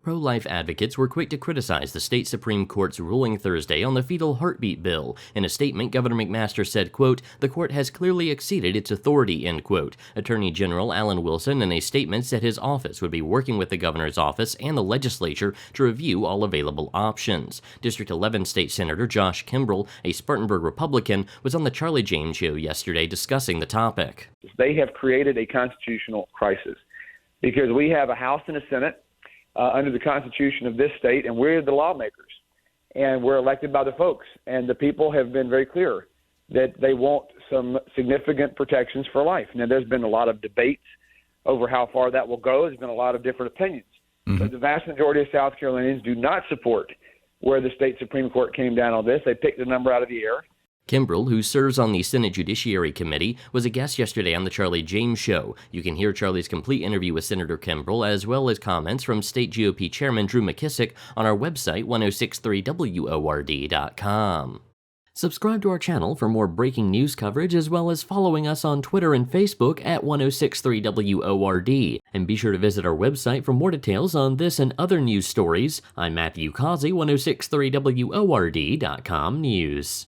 Pro-life advocates were quick to criticize the state Supreme Court's ruling Thursday on the fetal heartbeat bill. In a statement, Governor McMaster said, quote, "The court has clearly exceeded its authority," end quote. Attorney General Alan Wilson, in a statement, said his office would be working with the governor's office and the legislature to review all available options. District 11 State Senator Josh Kimbrell, a Spartanburg Republican, was on the Charlie James Show yesterday discussing the topic. They have created a constitutional crisis because we have a House and a Senate under the Constitution of this state, and we're the lawmakers, and we're elected by the folks. And the people have been very clear that they want some significant protections for life. Now, there's been a lot of debates over how far that will go. There's been a lot of different opinions. But the vast majority of South Carolinians do not support where the state Supreme Court came down on this. They picked a number out of the air. Kimbrell, who serves on the Senate Judiciary Committee, was a guest yesterday on the Charlie James Show. You can hear Charlie's complete interview with Senator Kimbrell, as well as comments from State GOP Chairman Drew McKissick on our website, 1063word.com. Subscribe to our channel for more breaking news coverage, as well as following us on Twitter and Facebook at 1063WORD. And be sure to visit our website for more details on this and other news stories. I'm Matthew Causey, 1063WORD.com News.